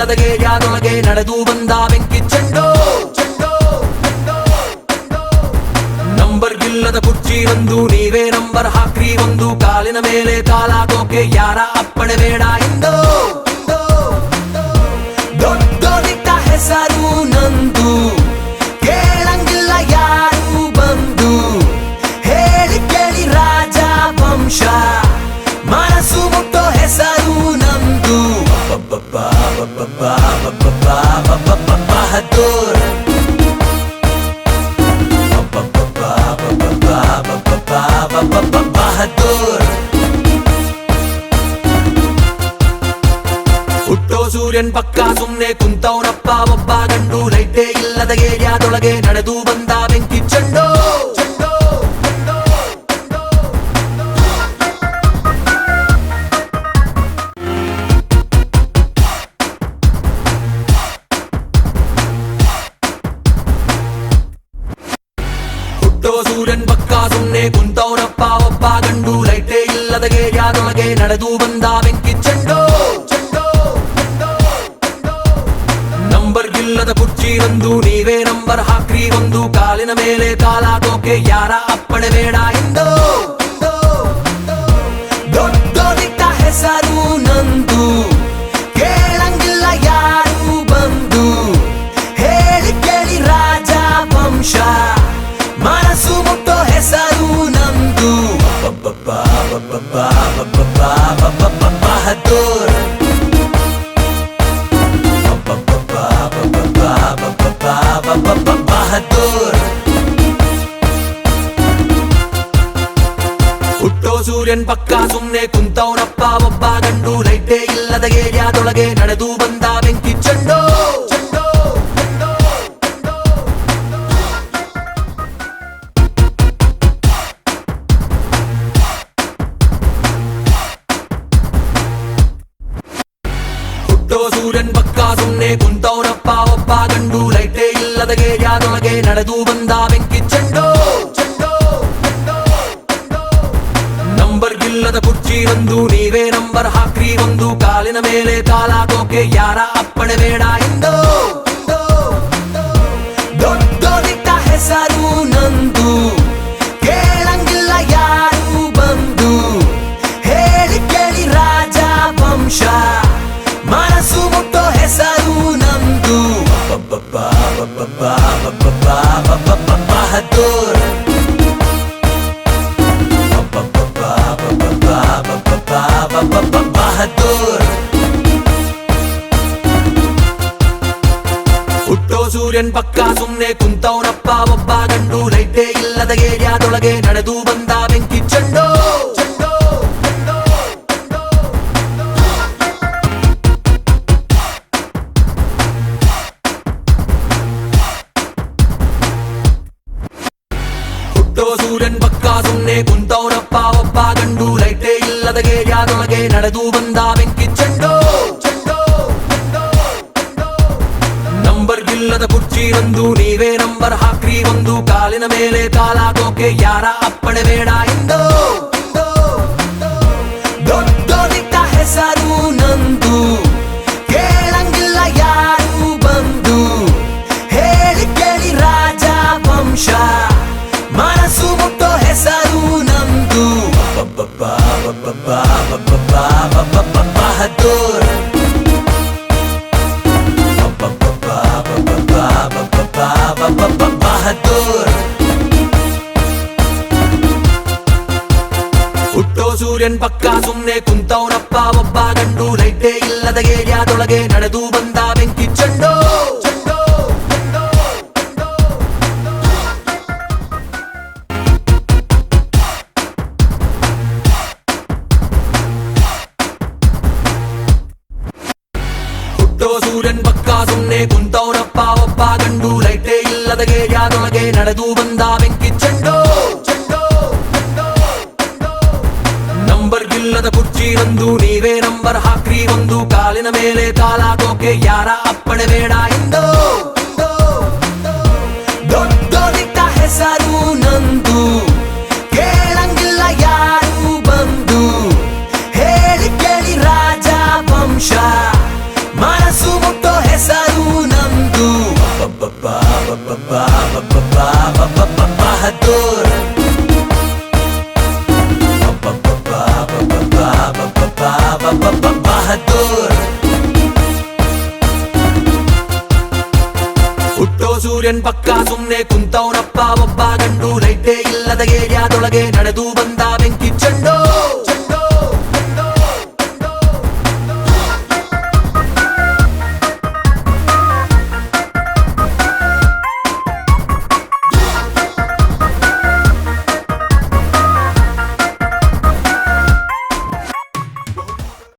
ಇಲ್ಲದ ಗೇರ್ಯಾದೊಳಗೆ ನಡೆದು ಬಂದ ಬೆಂಕಿ ಚೆಂಡೋ. ನಂಬರ್ ಗಿಲ್ಲದ ಕುರ್ಚಿಯೊಂದು ನೀವೇ ನಂಬರ್ ಹಾಕ್ರಿ ಒಂದು, ಕಾಲಿನ ಮೇಲೆ ಕಾಲಾಕೋಕೆ ಯಾರ ಅಪ್ಪಣೆ ಬೇಡ ಎಂದು. ದೊಡ್ಡೋದಿಟ್ಟ ಹೆಸರು ನಂದು, ಕೇಳಂಗಿಲ್ಲ ಯಾರು ಬಂದು. ಹೇಳಿ ಕೇಳಿ ರಾಜ ವಂಶ, ಮನಸ್ಸು ಮುಟ್ಟೋ ಹೆಸರು ನಂದು. ಬಹದ್ದೂರ್ ಬಹದ್ದೂರ್. ಹುಟ್ಟೋ ಸೂರ್ಯನ್ ಪಕ್ಕ ಸುಮ್ನೆ ಕುಂತವನಪ್ಪ ಒಬ್ಬ ಗಂಡು, ಲೈಟೇ ಇಲ್ಲದ ಏರಿಯಾದೊಳಗೆ ನಡೆದು ಬಂದ ಬೆಂಕಿ ಚೆಂಡೋ. ಹುಟ್ಟೋ ಸೂರ್ಯನ್ ಪಕ್ಕ ಸುಮ್ನೆ ಕುಂತವನಪ್ಪ ಒಬ್ಬ ಗಂಡು, ಲೈಟೇ ಇಲ್ಲದ ಏರಿಯಾದೊಳಗೆ ನಡೆದು ಬಂದ ಬೆಂಕಿ ಚೆಂಡೋ. ನಂಬರ್ ಗಿಲ್ಲದ ಕುರ್ಚಿಯೊಂದು ನೀವೇ ನಂಬರ್ ಹಾಕ್ರಿ ಒಂದು, ಕಾಲಿನ ಮೇಲೆ ಕಾಲಾಕೋಕೆ ಯಾರ ಅಪ್ಪಣೆ ಬೇಡ ಎಂದು. ದೊಡ್ಡೋದಿಟ್ಟ ಹೆಸರು ನಂದು, ಕೇಳಂಗಿಲ್ಲ ಯಾರು ಬಂದು. ಹೇಳಿ ಕೇಳಿ ರಾಜ ವಂಶ, ಮನಸ್ಸು ಮುಟ್ಟೋ ಹೆಸರು ನಂದು. ಬಹದ್ದೂರ್ ಬಹದ್ದೂರ್. ಹುಟ್ಟೋ ಸೂರ್ಯನ್ ಪಕ್ಕ ಸುಮ್ನೆ ಕುಂತವನಪ್ಪ ಒಬ್ಬ ಗಂಡು, ಲೈಟೇ ಇಲ್ಲದ ಏರಿಯಾದೊಳಗೆ ನಡೆದು ಬಂದ ಬೆಂಕಿ ಚೆಂಡೋ. ಹುಟ್ಟೋ ಸೂರ್ಯನ್ ಪಕ್ಕ ಸುಮ್ನೆ ಕುಂತವನಪ್ಪ ಒಬ್ಬ ಗಂಡು, ಲೈಟೇ ಇಲ್ಲದ ಏರಿಯಾದೊಳಗೆ ನಡೆದು ಬಂದ ಬೆಂಕಿ ಚೆಂಡೋ. ನಂಬರ್ ಗಿಲ್ಲದ ಕುರ್ಚಿಯೊಂದು ನೀವೇ ನಂಬರ್ ಹಾಕ್ರಿ ಒಂದು, ಕಾಲಿನ ಮೇಲೆ ಕಾಲಾಕೋಕೆ ಯಾರ ಅಪ್ಪಣೆ ಬೇಡ ಎಂದು. ದೊಡ್ಡೋದಿಟ್ಟ ಹೆಸರು ನಂದು, ಕೇಳಂಗಿಲ್ಲ ಯಾರು ಬಂದು. ಹೇಳಿ ಕೇಳಿ ರಾಜ ವಂಶ, ಮನಸ್ಸು ಮುಟ್ಟೋ ಹೆಸರು ನಂದು. ಬಹದ್ದೂರ್ ಬಹದ್ದೂರ್. ಹುಟ್ಟೋ ಸೂರ್ಯನ್ ಪಕ್ಕ ಸುಮ್ನೆ ಕುಂತವನಪ್ಪ ಒಬ್ಬ ಗಂಡು, ಲೈಟೇ ಇಲ್ಲದ ಏರಿಯಾದೊಳಗೆ ನಡೆದು ಬಂದ ಬೆಂಕಿ ಚೆಂಡೋ. ಹುಟ್ಟೋ ಸೂರ್ಯನ್ ಪಕ್ಕ ಸುಮ್ನೆ ಕುಂತವನಪ್ಪ ಒಬ್ಬ ಗಂಡು, ಲೈಟೇ ಇಲ್ಲದ ಏರಿಯಾದೊಳಗೆ ನಡೆದು ಬಂದ ಬೆಂಕಿ ಚೆಂಡೋ. ನಂಬರ್ ಗಿಲ್ಲದ ಕುರ್ಚಿಯೊಂದು ನೀವೇ ನಂಬರ್ ಹಾಕ್ರಿ ಒಂದು, ಕಾಲಿನ ಮೇಲೆ ಕಾಲಾಕೋಕೆ ಯಾರ ಅಪ್ಪಣೆ ಬೇಡ ಎಂದು. ದೊಡ್ಡೋದಿಟ್ಟ ಹೆಸರು ನಂದು, ಕೇಳಂಗಿಲ್ಲ ಯಾರು ಬಂದು. ಹೇಳಿ ಕೇಳಿ ರಾಜ ವಂಶ, ಮನಸ್ಸು ಮುಟ್ಟೋ ಹೆಸರು ನಂದು. ಬಹದ್ದೂರ್ ಬಹದ್ದೂರ್. ಹುಟ್ಟೋ ಸೂರ್ಯನ್ ಪಕ್ಕ ಸುಮ್ನೆ ಕುಂತವನಪ್ಪ ಒಬ್ಬ ಗಂಡು, ಲೈಟೇ ಇಲ್ಲದ ಏರಿಯಾದೊಳಗೆ ನಡೆದು ಬಂದ ಬೆಂಕಿ ಚೆಂಡೋ. ಹುಟ್ಟೋ ಸೂರ್ಯನ್ ಪಕ್ಕ ಸುಮ್ನೆ ಕುಂತವನಪ್ಪ ಒಬ್ಬ ಗಂಡು, ಲೈಟೇ ಇಲ್ಲದ ಏರಿಯಾದೊಳಗೆ ನಡೆದು ಬಂದ ಬೆಂಕಿ ಚೆಂಡೋ. ನಂಬರ್ ಗಿಲ್ಲದ ಕುರ್ಚಿಯೊಂದು ನೀವೇ ನಂಬರ್ ಹಾಕ್ರಿ ಒಂದು, ಕಾಲಿನ ಮೇಲೆ ಕಾಲಾಕೋಕೆ ಯಾರ ಅಪ್ಪಣೆ ಬೇಡ ಎಂದು. ದೊಡ್ಡೋದಿಟ್ಟ ಹೆಸರು ನಂದು, ಕೇಳಂಗಿಲ್ಲ ಯಾರು ಬಂದು. ಹೇಳಿ ಕೇಳಿ ರಾಜ ವಂಶ, ಮನಸ್ಸು ಬಹದ್ದೂರ್ ಬಹದ್ದೂರ್ ಹುಟ್ಟೋ ಸೂರ್ಯನ್ ಪಕ್ಕ ಸುಮ್ನೆ ಕುಂತವನಪ್ಪ ಒಬ್ಬ ಗಂಡು ಲೈಟೇ ಇಲ್ಲದ ಏರಿಯಾದೊಳಗೆ ನಡೆದು ಬಂದ ಬೆಂಕಿ ಚೆಂಡು